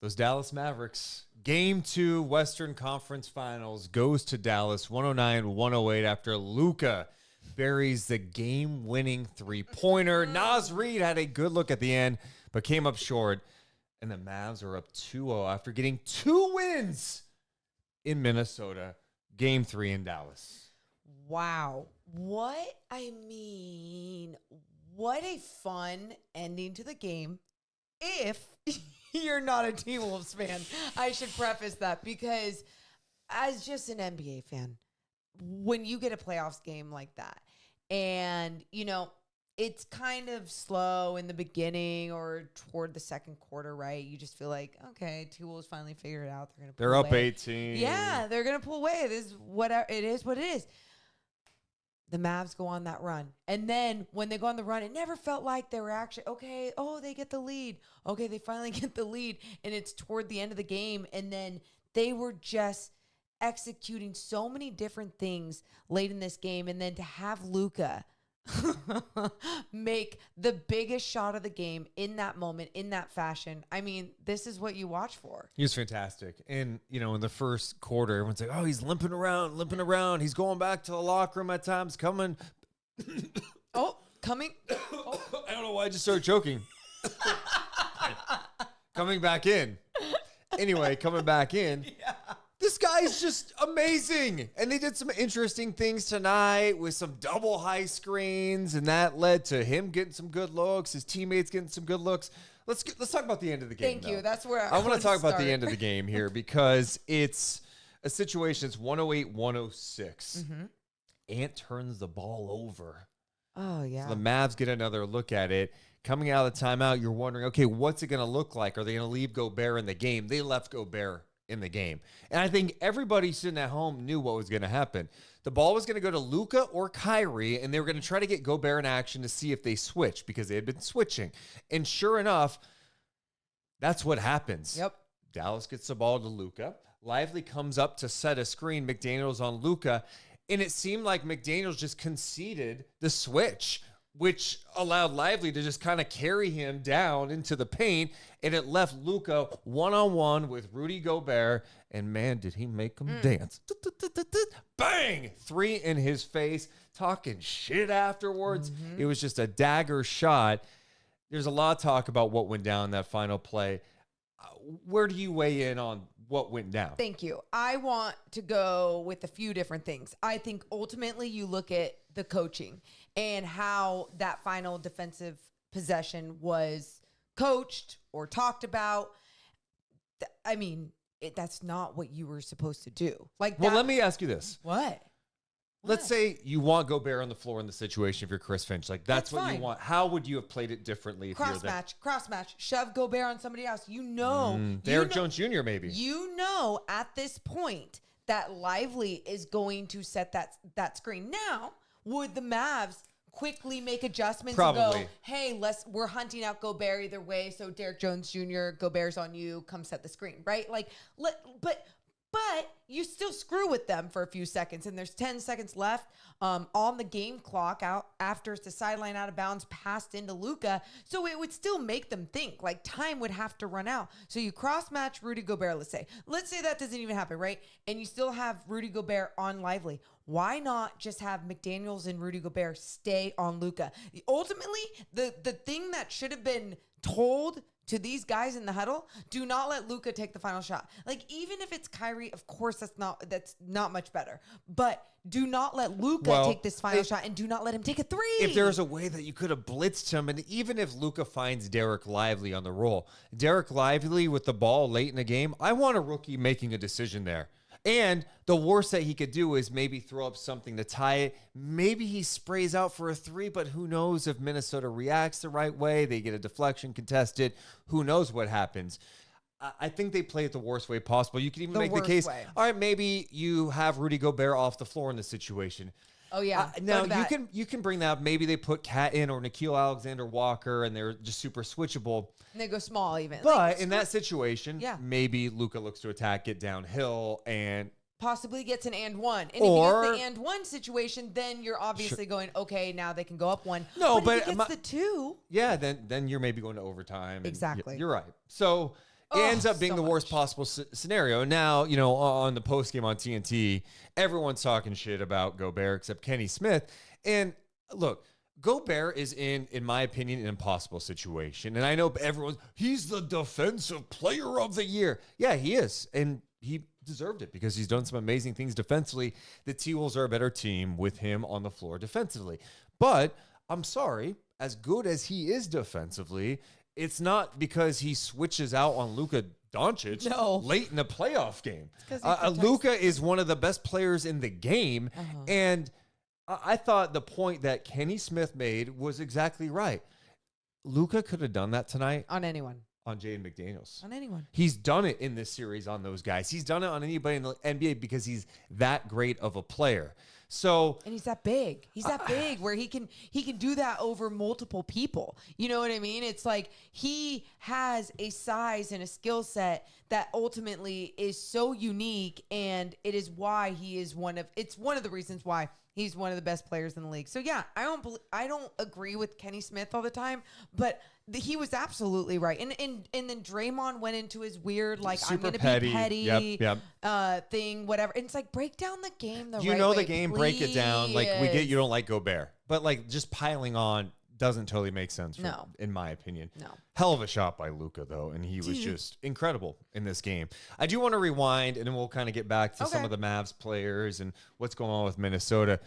Those Dallas Mavericks. Game 2 Western Conference Finals goes to Dallas 109-108 after Luka buries the game-winning three-pointer. Naz Reid had a good look at the end, but came up short. And the Mavs are up 2-0 after getting 2 wins in Minnesota. Game 3 in Dallas. Wow. What a fun ending to the game. If you're not a T-Wolves fan, I should preface that, because as just an NBA fan, when you get a playoffs game like that, and, it's kind of slow in the beginning or toward the second quarter, right? You just feel like, okay, T-Wolves finally figured it out. They're up 18. Yeah, they're going to pull away. This is what it is. The Mavs go on that run. And then when they go on the run, it never felt like they were actually, okay, they get the lead. Okay, they finally get the lead. And it's toward the end of the game. And then they were just executing so many different things late in this game. And then to have Luka make the biggest shot of the game in that moment, in that fashion. I mean, this is what you watch for. He was fantastic. And, in the first quarter, everyone's like, he's limping around. He's going back to the locker room at times, coming. Coming. I don't know why I just started choking. Coming back in. Anyway, coming back in. Yeah. This guy is just amazing. And they did some interesting things tonight with some double high screens, and that led to him getting some good looks, his teammates getting some good looks. Let's talk about the end of the game. Thank you. That's where I want to talk about the end of the game here, because it's a situation. It's 108-106. Mm-hmm. Ant turns the ball over. Oh, yeah. So the Mavs get another look at it. Coming out of the timeout, you're wondering, okay, what's it going to look like? Are they going to leave Gobert in the game? They left Gobert in the game. And I think everybody sitting at home knew what was going to happen. The ball was going to go to Luka or Kyrie, and they were going to try to get Gobert in action to see if they switch, because they had been switching. And sure enough, that's what happens. Yep. Dallas gets the ball to Luka. Lively comes up to set a screen. McDaniels on Luka. And it seemed like McDaniels just conceded the switch, which allowed Lively to just kind of carry him down into the paint, and it left Luka one-on-one with Rudy Gobert, and man, did he make him dance. Bang! 3 in his face, talking shit afterwards. It was just a dagger shot. There's a lot of talk about what went down in that final play. Where do you weigh in on what went down? Thank you. I want to go with a few different things. I think ultimately you look at the coaching and how that final defensive possession was coached or talked about. I mean, that's not what you were supposed to do. Well, let me ask you this. What? Let's say you want Gobert on the floor in the situation if you're Chris Finch. That's what fine. you want. How would you have played it differently if you're there? Cross match. Shove Gobert on somebody else. Derrick Jones Jr. maybe. You know at this point that Lively is going to set that screen. Now, would the Mavs quickly make adjustments Probably. and go, hey, we're hunting out Gobert either way, so Derrick Jones Jr., Gobert's on you, come set the screen, right? But you still screw with them for a few seconds, and there's 10 seconds left on the game clock out after the sideline out of bounds passed into Luka. So it would still make them think, time would have to run out. So you cross-match Rudy Gobert, let's say. Let's say that doesn't even happen, right? And you still have Rudy Gobert on Lively. Why not just have McDaniels and Rudy Gobert stay on Luka? Ultimately, the thing that should have been told to these guys in the huddle, do not let Luka take the final shot. Even if it's Kyrie, of course that's not much better. But do not let Luka take this final shot, and do not let him take a 3. If there's a way that you could have blitzed him, and even if Luka finds Derek Lively on the roll, Derek Lively with the ball late in the game, I want a rookie making a decision there. And the worst that he could do is maybe throw up something to tie it. Maybe he sprays out for a 3, but who knows if Minnesota reacts the right way. They get a deflection contested. Who knows what happens? I think they play it the worst way possible. You can even make the case, all right, maybe you have Rudy Gobert off the floor in this situation. Oh, yeah. Now, you can bring that up. Maybe they put Cat in or Nickeil Alexander-Walker, and they're just super switchable. And they go small even. But in that situation, maybe Luka looks to attack, get downhill, and possibly gets an and one. And if he gets the and one situation, then you're obviously going, okay, now they can go up 1. No, but if he gets the 2. Yeah, then you're maybe going to overtime. Exactly. You're right. So It ends up being so the worst much. possible scenario. Now, on the post game on TNT, everyone's talking shit about Gobert except Kenny Smith. And look, Gobert is in my opinion, an impossible situation. And I know he's the defensive player of the year. Yeah, he is. And he deserved it because he's done some amazing things defensively. The T-Wolves are a better team with him on the floor defensively. But I'm sorry, as good as he is defensively, it's not because he switches out on Luka Doncic late in the playoff game. Luka is one of the best players in the game. And I thought the point that Kenny Smith made was exactly right. Luka could have done that tonight. On anyone. On Jaden McDaniels. On anyone. He's done it in this series on those guys. He's done it on anybody in the NBA because he's that great of a player. So, and he's that big. He's that big where he can do that over multiple people. You know what I mean? It's like he has a size and a skill set that ultimately is so unique, and it is why it's one of the reasons why he's one of the best players in the league. So yeah, I don't agree with Kenny Smith all the time, but he was absolutely right. And then Draymond went into his weird, like, super I'm going to be petty thing, whatever. And it's like, break down the game the right way, the game, please. break it down. Like, we get you don't like Gobert. But, like, just piling on doesn't totally make sense, in my opinion. No. Hell of a shot by Luka, though, and he was just incredible in this game. I do want to rewind, and then we'll kind of get back to some of the Mavs players and what's going on with Minnesota.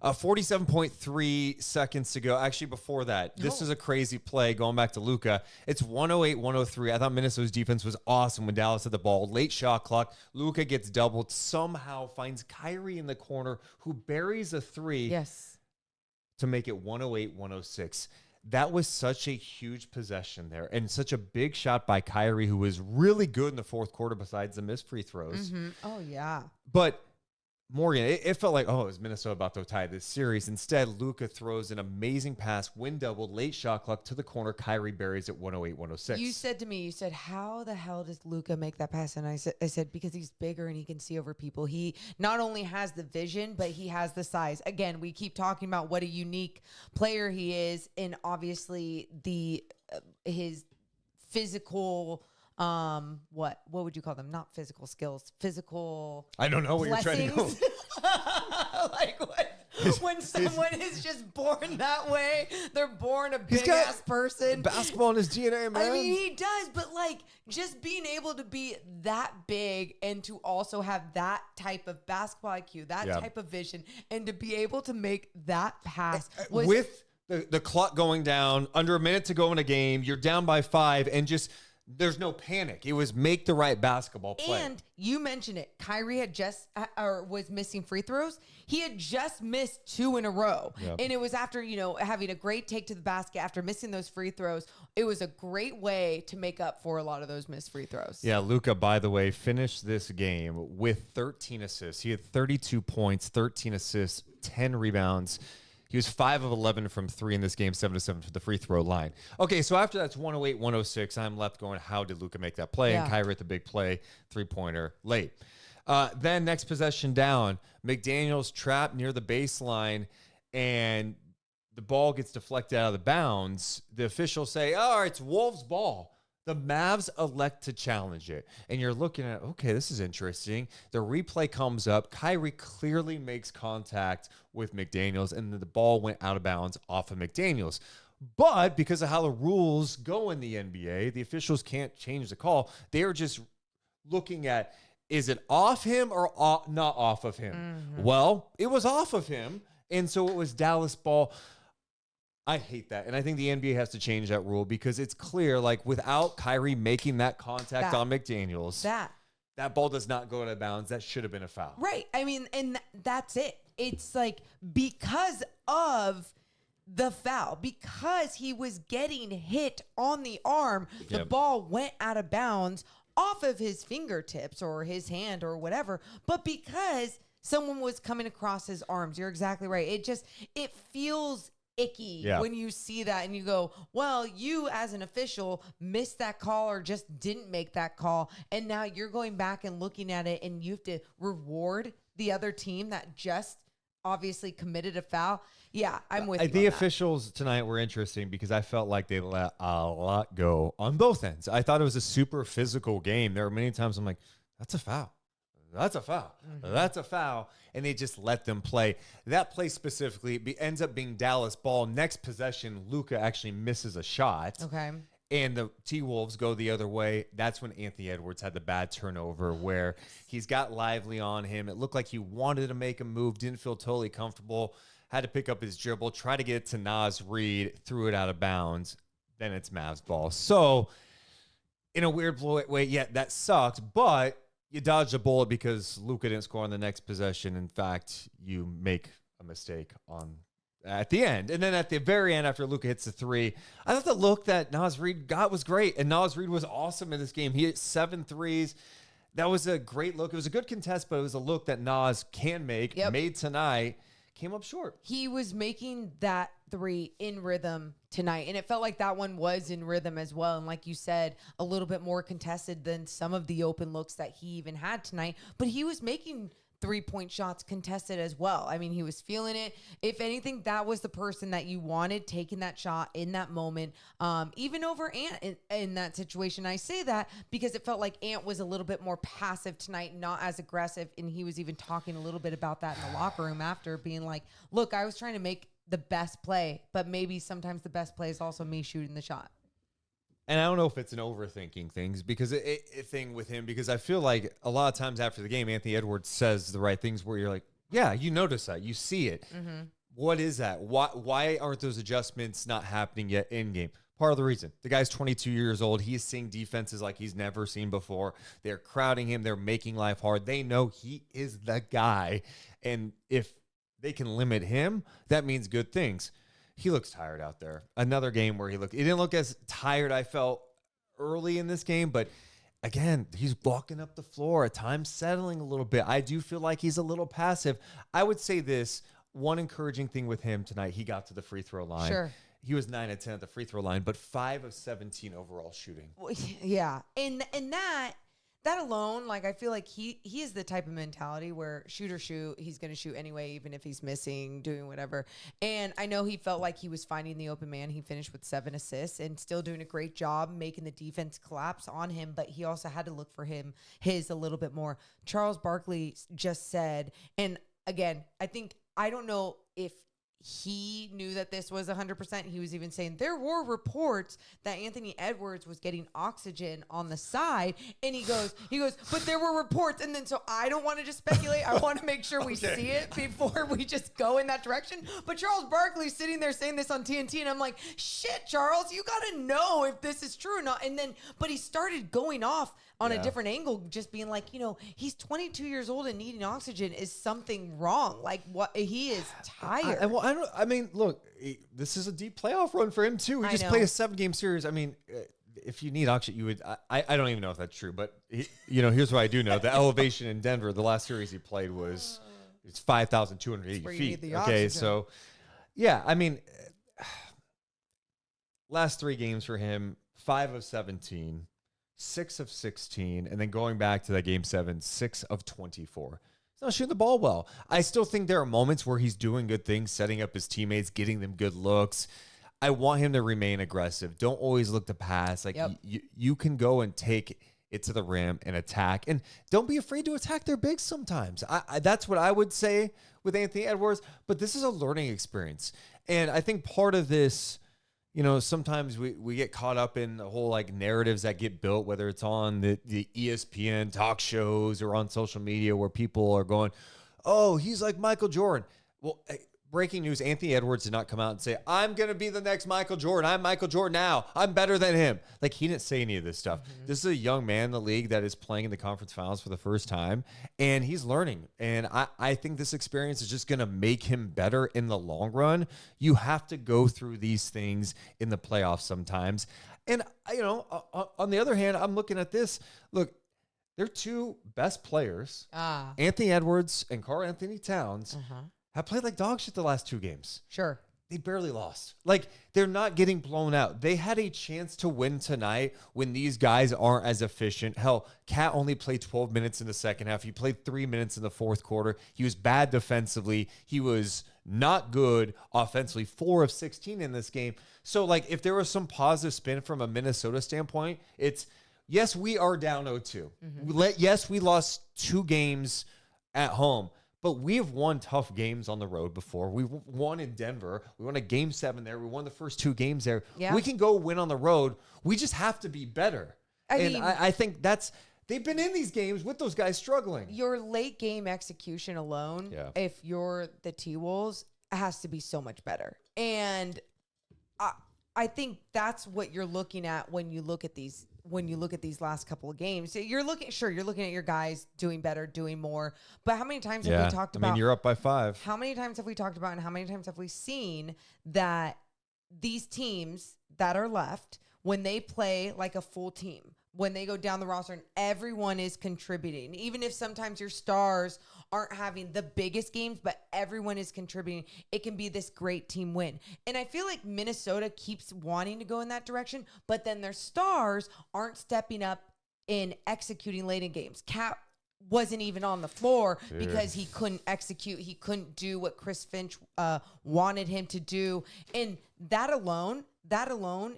47.3 seconds to go. Actually, before that, this is a crazy play going back to Luka. It's 108-103. I thought Minnesota's defense was awesome when Dallas had the ball. Late shot clock. Luka gets doubled. Somehow finds Kyrie in the corner, who buries a three. Yes. To make it 108-106. That was such a huge possession there and such a big shot by Kyrie, who was really good in the fourth quarter besides the missed free throws. Mm-hmm. Oh, yeah. But Morgan, it felt like, it was Minnesota about to tie this series. Instead, Luka throws an amazing pass, win double, late shot clock to the corner. Kyrie buries it 108-106. You said to me, how the hell does Luka make that pass? And I said, because he's bigger and he can see over people. He not only has the vision, but he has the size. Again, we keep talking about what a unique player he is, and obviously his physical. What would you call them? Not physical skills, physical. I don't know what blessings. You're trying to go. Like when someone is just born that way, they're born a big ass person. Basketball in his DNA, man. I mean, he does, but like just being able to be that big and to also have that type of basketball IQ, that type of vision, and to be able to make that pass with the clock going down, under a minute to go in a game, you're down by 5, and just. There's no panic. It was make the right basketball play. And you mentioned it. Kyrie had just was missing free throws. He had just missed 2 in a row. Yep. And it was after, having a great take to the basket after missing those free throws. It was a great way to make up for a lot of those missed free throws. Yeah, Luka, by the way, finished this game with 13 assists. He had 32 points, 13 assists, 10 rebounds. He was 5 of 11 from 3 in this game, 7 of 7 for the free throw line. Okay, so after that's 108-106, I'm left going, how did Luka make that play? Yeah. And Kyrie at the big play, three-pointer late. Then next possession down, McDaniels trapped near the baseline, and the ball gets deflected out of the bounds. The officials say, it's Wolves' ball. The Mavs elect to challenge it. And you're looking at, okay, this is interesting. The replay comes up. Kyrie clearly makes contact with McDaniels, and the ball went out of bounds off of McDaniels. But because of how the rules go in the NBA, the officials can't change the call. They are just looking at, is it off him or not off of him? Mm-hmm. Well, it was off of him, and so it was Dallas ball. I hate that. And I think the NBA has to change that rule because it's clear, like, without Kyrie making that contact on McDaniels, that ball does not go out of bounds. That should have been a foul. Right. I mean, and that's it. It's like because of the foul, because he was getting hit on the arm, the ball went out of bounds off of his fingertips or his hand or whatever. But because someone was coming across his arms, you're exactly right. It feels icky when you see that and you go, well, you as an official missed that call or just didn't make that call, and now you're going back and looking at it and you have to reward the other team that just obviously committed a foul. Yeah, I'm with you. The officials tonight were interesting because I felt like they let a lot go on both ends. I thought it was a super physical game. There were many times I'm like, that's a foul. That's a foul. Mm-hmm. That's a foul. And they just let them play. That play specifically ends up being Dallas ball. Next possession, Luka actually misses a shot. Okay. And the T-Wolves go the other way. That's when Anthony Edwards had the bad turnover where he's got Lively on him. It looked like he wanted to make a move, didn't feel totally comfortable, had to pick up his dribble, try to get it to Naz Reid, threw it out of bounds. Then it's Mavs ball. So in a weird way, yeah, that sucked, but you dodged a bullet because Luka didn't score on the next possession. In fact, you make a mistake at the end. And then at the very end, after Luka hits the three, I thought the look that Naz Reid got was great. And Naz Reid was awesome in this game. He hit 7 threes. That was a great look. It was a good contest, but it was a look that Naz can make, made tonight, came up short. He was making that three in rhythm tonight, and it felt like that one was in rhythm as well. And like you said, a little bit more contested than some of the open looks that he even had tonight, but he was making 3-point shots contested as well. I mean, he was feeling it. If anything, that was the person that you wanted taking that shot in that moment, even over Ant in that situation. I say that because it felt like Ant was a little bit more passive tonight, not as aggressive. And he was even talking a little bit about that in the locker room after, being like, look, I was trying to make the best play, but maybe sometimes the best play is also me shooting the shot. And I don't know if it's an overthinking thing with him, because I feel like a lot of times after the game, Anthony Edwards says the right things where you're like, yeah, you notice that, you see it. Mm-hmm. What is that? Why aren't those adjustments not happening yet in game? Part of the reason, the guy's 22 years old. He's seeing defenses like he's never seen before. They're crowding him. They're making life hard. They know he is the guy. And if they can limit him, that means good things. He looks tired out there. Another game where he didn't look as tired I felt early in this game, but again, he's walking up the floor, at times settling a little bit. I do feel like he's a little passive. I would say this, one encouraging thing with him tonight, he got to the free throw line. Sure. He was 9 of 10 at the free throw line, but 5 of 17 overall shooting. Yeah. And that alone, like, I feel like he is the type of mentality where shoot, he's going to shoot anyway, even if he's missing, doing whatever. And I know he felt like he was finding the open man. He finished with 7 assists and still doing a great job making the defense collapse on him, but he also had to look for his a little bit more. Charles Barkley just said, and again, I don't know if he knew that this was 100%. He was even saying there were reports that Anthony Edwards was getting oxygen on the side. And he goes, but there were reports. And then, so I don't want to just speculate. I want to make sure we see it before we just go in that direction. But Charles Barkley's sitting there saying this on TNT. And I'm like, shit, Charles, you got to know if this is true or not. And then, but he started going off on a different angle, just being like, he's 22 years old and needing oxygen. Is something wrong? Like, what? He is tired. Look, this is a deep playoff run for him too. He just played a 7-game series. I mean, if you need oxygen, you would. I don't even know if that's true, but here's what I do know: the elevation in Denver, the last series he played it's 5,280 feet. Okay, so yeah, I mean, last 3 games for him, 5 of 17. 6 of 16, and then going back to that game 7, 6 of 24. He's not shooting the ball well. I still think there are moments where he's doing good things, setting up his teammates, getting them good looks. I want him to remain aggressive. Don't always look to pass. Like, you can go and take it to the rim and attack, and don't be afraid to attack their bigs sometimes. That's what I would say with Anthony Edwards, but this is a learning experience. And I think part of this, sometimes we get caught up in the whole like narratives that get built, whether it's on the ESPN talk shows or on social media where people are going, oh, he's like Michael Jordan. Well, breaking news, Anthony Edwards did not come out and say, I'm going to be the next Michael Jordan. I'm Michael Jordan now. I'm better than him. Like, he didn't say any of this stuff. Mm-hmm. This is a young man in the league that is playing in the conference finals for the first time, and he's learning. And I think this experience is just going to make him better in the long run. You have to go through these things in the playoffs sometimes. And, on the other hand, I'm looking at this. Look, their 2 best players, Anthony Edwards and Karl Anthony Towns, have played like dog shit the last 2 games. Sure. they barely lost. Like, they're not getting blown out. They had a chance to win tonight when these guys aren't as efficient. Hell, Cat only played 12 minutes in the second half. He played 3 minutes in the fourth quarter. He was bad defensively. He was not good offensively. 4 of 16 in this game. So, like, if there was some positive spin from a Minnesota standpoint, it's, yes, we are down 0-2. Yes, we lost 2 games at home. But we have won tough games on the road before. We won in Denver. We won a game 7 there. We won the first 2 games there. Yeah. We can go win on the road. We just have to be better. I think they've been in these games with those guys struggling. Your late game execution alone, if you're the T-Wolves, has to be so much better. And I think that's what you're looking at when you look at these. When you look at these last couple of games, you're looking at your guys doing better, doing more. But how many times have we talked about? I mean, you're up by 5. How many times have we talked about, and how many times have we seen that these teams that are left, when they play like a full team, when they go down the roster and everyone is contributing, even if sometimes your stars aren't having the biggest games, but everyone is contributing, it can be this great team win. And I feel like Minnesota keeps wanting to go in that direction, but then their stars aren't stepping up in executing late in games. Cat wasn't even on the floor because he couldn't execute. He couldn't do what Chris Finch wanted him to do. And that alone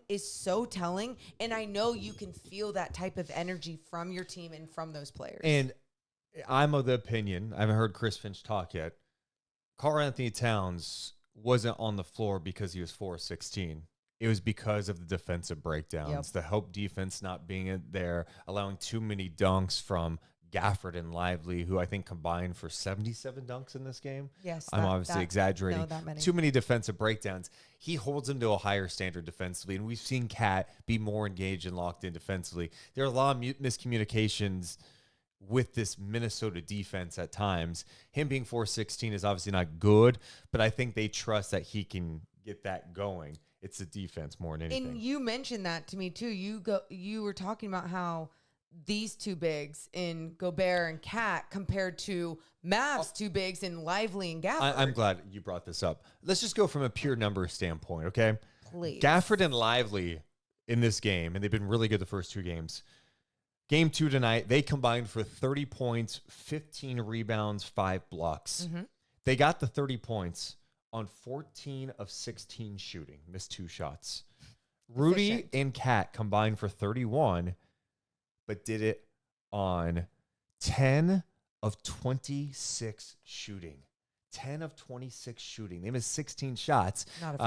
is so telling. And I know you can feel that type of energy from your team and from those players. And I'm of the opinion, I haven't heard Chris Finch talk yet, Karl-Anthony Towns wasn't on the floor because he was 4-16. It was because of the defensive breakdowns, the help defense not being there, allowing too many dunks from Gafford and Lively, who I think combined for 77 dunks in this game. Yes. I'm obviously exaggerating. No, that many. Too many defensive breakdowns. He holds them to a higher standard defensively, and we've seen Cat be more engaged and locked in defensively. There are a lot of miscommunications with this Minnesota defense at times. Him being 4-16 is obviously not good, but I think they trust that he can get that going. It's the defense more than anything. And you mentioned that to me too. You were talking about how these 2 bigs in Gobert and Cat compared to Mavs 2 bigs in Lively and Gafford. I'm glad you brought this up. Let's just go from a pure number standpoint, okay? Please. Gafford and Lively in this game, and they've been really good the first 2 games. Game 2 tonight, they combined for 30 points, 15 rebounds, 5 blocks. They got the 30 points on 14 of 16 shooting, missed 2 shots. Rudy and Cat combined for 31, but did it on 10 of 26 shooting. 10 of 26 shooting. They missed 16 shots.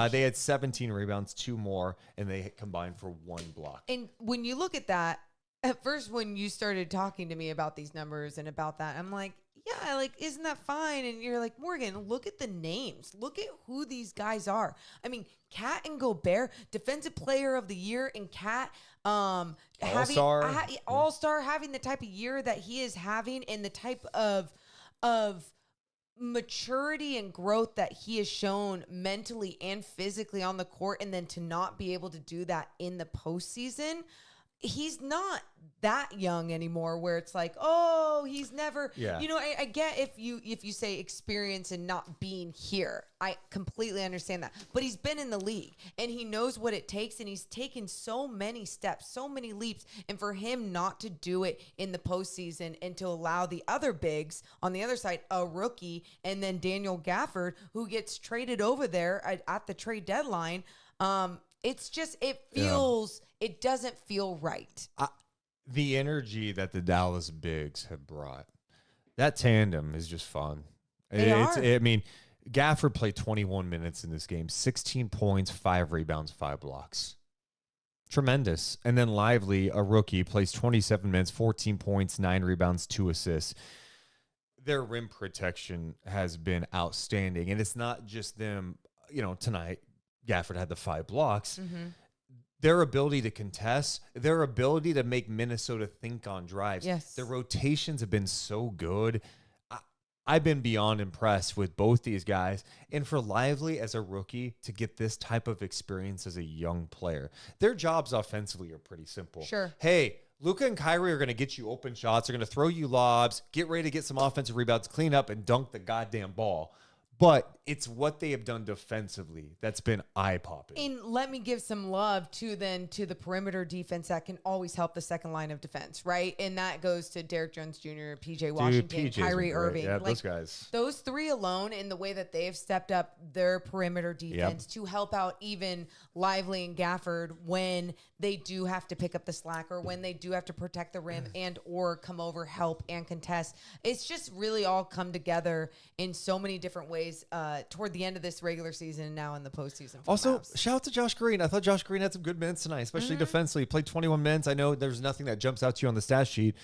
They had 17 rebounds, 2 more, and they combined for 1 block. And when you look at that, at first when you started talking to me about these numbers and about that, I'm like, yeah, like, isn't that fine? And you're like, Morgan, look at the names. Look at who these guys are. I mean, Cat and Gobert, defensive player of the year, and Cat, all-star, having the type of year that he is having, and the type of maturity and growth that he has shown mentally and physically on the court, and then to not be able to do that in the postseason. He's not that young anymore where it's like, oh, he's never, I get if you say experience and not being here, I completely understand that, but he's been in the league and he knows what it takes, and he's taken so many steps, so many leaps, and for him not to do it in the postseason and to allow the other bigs on the other side, a rookie, and then Daniel Gafford, who gets traded over there at the trade deadline, it's just, it doesn't feel right. The energy that the Dallas Bigs have brought, that tandem is just fun. I mean, Gafford played 21 minutes in this game, 16 points, 5 rebounds, 5 blocks. Tremendous. And then Lively, a rookie, plays 27 minutes, 14 points, 9 rebounds, 2 assists. Their rim protection has been outstanding. And it's not just them, tonight, Gafford had the 5 blocks. Their ability to contest, their ability to make Minnesota think on drives. Yes. The rotations have been so good. I've been beyond impressed with both these guys. And for Lively as a rookie to get this type of experience as a young player, their jobs offensively are pretty simple. Sure. Hey, Luka and Kyrie are going to get you open shots. They're going to throw you lobs, get ready to get some offensive rebounds, clean up, and dunk the goddamn ball. But it's what they have done defensively that's been eye-popping. And let me give some love to the perimeter defense that can always help the second line of defense, right? And that goes to Derek Jones Jr., PJ Washington, Kyrie Irving. Yeah, those guys. Those three alone, in the way that they have stepped up their perimeter defense to help out even Lively and Gafford when they do have to pick up the slack or when they do have to protect the rim and or come over, help, and contest. It's just really all come together in so many different ways toward the end of this regular season and now in the postseason. Also, shout out to Josh Green. I thought Josh Green had some good minutes tonight, especially defensively. He played 21 minutes. I know there's nothing that jumps out to you on the stat sheet.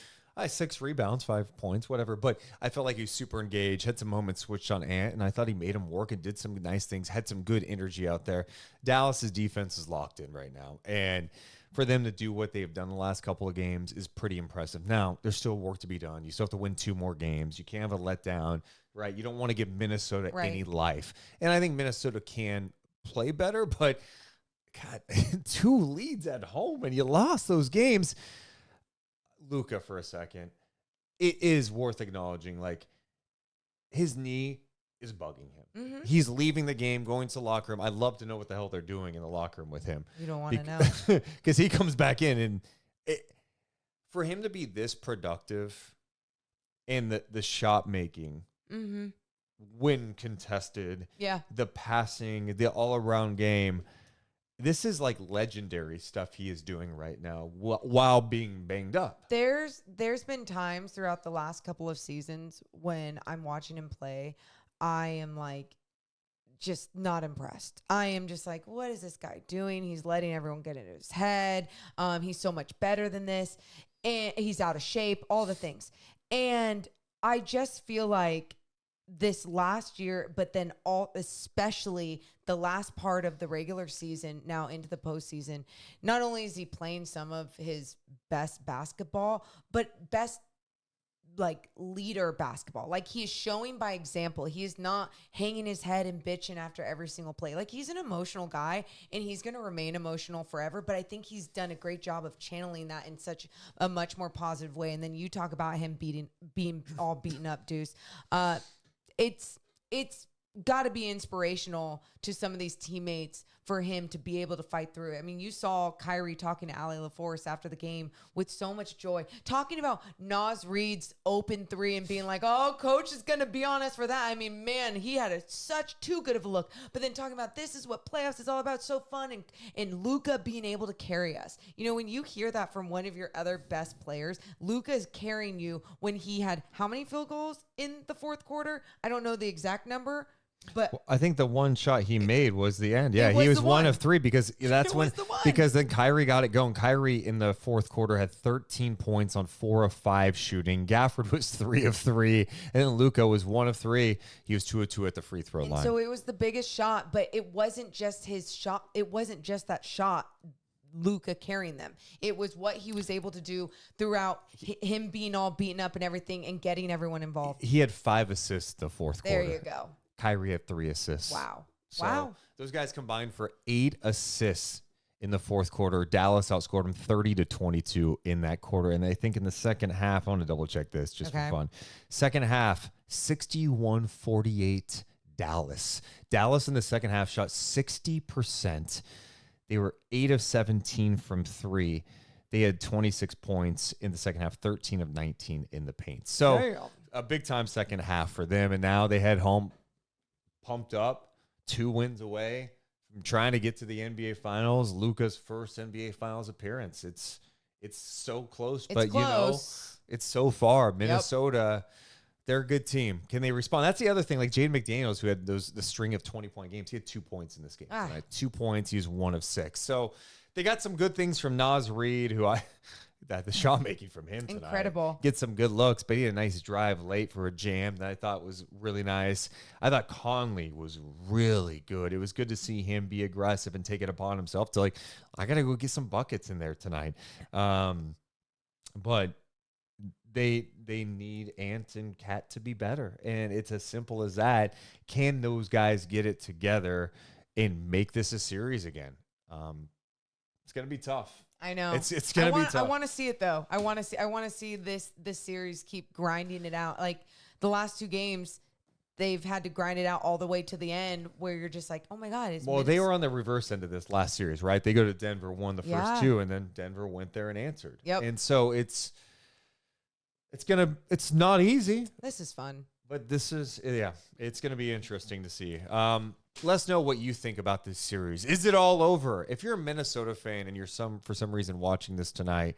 6 rebounds, 5 points, whatever. But I felt like he was super engaged, had some moments switched on Ant, and I thought he made him work and did some nice things, had some good energy out there. Dallas's defense is locked in right now. And for them to do what they've done the last couple of games is pretty impressive. Now, there's still work to be done. You still have to win 2 more games. You can't have a letdown, right? You don't want to give Minnesota any life. And I think Minnesota can play better, but God, 2 leads at home and you lost those games. Luka for a second. It is worth acknowledging, like, his knee is bugging him. He's leaving the game, going to the locker room. I'd love to know what the hell they're doing in the locker room with him. You don't want to know. Because he comes back in, and for him to be this productive in the shot making, when contested, the passing, the all-around game, this is like legendary stuff he is doing right now while being banged up. There's been times throughout the last couple of seasons when I'm watching him play, I am like just not impressed. I am just like, what is this guy doing? He's letting everyone get into his head. He's so much better than this. And he's out of shape, all the things. And I just feel like this last year, but then especially the last part of the regular season, now into the postseason, not only is he playing some of his best basketball, but best like leader basketball. Like, he is showing by example. He is not hanging his head and bitching after every single play. Like, he's an emotional guy and he's going to remain emotional forever. But I think he's done a great job of channeling that in such a much more positive way. And then you talk about him being all beaten up, Deuce. It's got to be inspirational to some of these teammates for him to be able to fight through it. I mean, you saw Kyrie talking to Allie LaForce after the game with so much joy, talking about Naz Reid's open 3 and being like, oh, coach is going to be on us for that. I mean, man, he had such too good of a look. But then talking about this is what playoffs is all about, so fun, and Luka being able to carry us. You know, when you hear that from one of your other best players, Luka is carrying you when he had how many field goals in the fourth quarter? I don't know the exact number. But I think the one shot he made was the end. Yeah, he was 1 of 3 because that's because then Kyrie got it going. Kyrie in the fourth quarter had 13 points on 4 of 5 shooting. Gafford was 3 of 3, and then Luka was 1 of 3. He was 2 of 2 at the free throw line. So it was the biggest shot, but it wasn't just his shot. It wasn't just that shot. Luka carrying them. It was what he was able to do throughout him being all beaten up and everything and getting everyone involved. He had 5 assists the fourth quarter. There you go. Kyrie had 3 assists. Wow. So those guys combined for 8 assists in the fourth quarter. Dallas outscored them 30-22 in that quarter. And I think in the second half, I want to double check this just for fun. Second half, 61-48 Dallas. Dallas in the second half shot 60%. They were 8 of 17 from 3. They had 26 points in the second half, 13 of 19 in the paint. So a big time second half for them. And now they head home pumped up, 2 wins away from trying to get to the NBA Finals. Luka's first NBA Finals appearance. It's so close, but close. You know, it's so far. Minnesota, they're a good team. Can they respond? That's the other thing. Like Jaden McDaniels, who had the string of 20-point games, he had 2 points in this game. Right? 2 points. He was 1 of 6. So they got some good things from Naz Reid, who the shot making from him tonight. Incredible. Get some good looks, but he had a nice drive late for a jam that I thought was really nice. I thought Conley was really good. It was good to see him be aggressive and take it upon himself to like, I got to go get some buckets in there tonight. But they need Ant and Cat to be better. And it's as simple as that. Can those guys get it together and make this a series again? It's going to be tough. I know. It's gonna be tough. I want to see it though. I want to see this series keep grinding it out. Like the last 2 games, they've had to grind it out all the way to the end where you're just like, oh my God. Well, they were on the reverse end of this last series, right? They go to Denver, won the first two, and then Denver went there and answered. Yep. And so it's not easy. This is fun. But it's going to be interesting to see. Let us know what you think about this series. Is it all over? If you're a Minnesota fan and you're for some reason watching this tonight,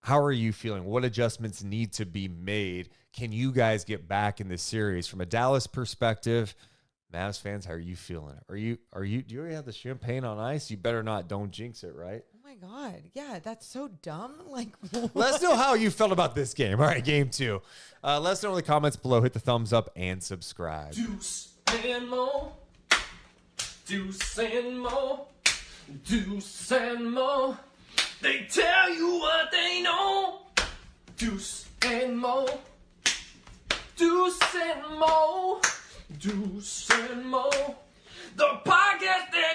how are you feeling? What adjustments need to be made? Can you guys get back in this series? From a Dallas perspective, Mavs fans, how are you feeling? Do you already have the champagne on ice? You better not. Don't jinx it, right? Oh my God. Yeah, that's so dumb. Like, let us know how you felt about this game. All right, game 2. Let us know in the comments below. Hit the thumbs up and subscribe. Deuce and Mo. Deuce and Mo. Deuce and Mo. They tell you what they know. Deuce and Mo. Deuce and Mo. Deuce and Mo. The podcast that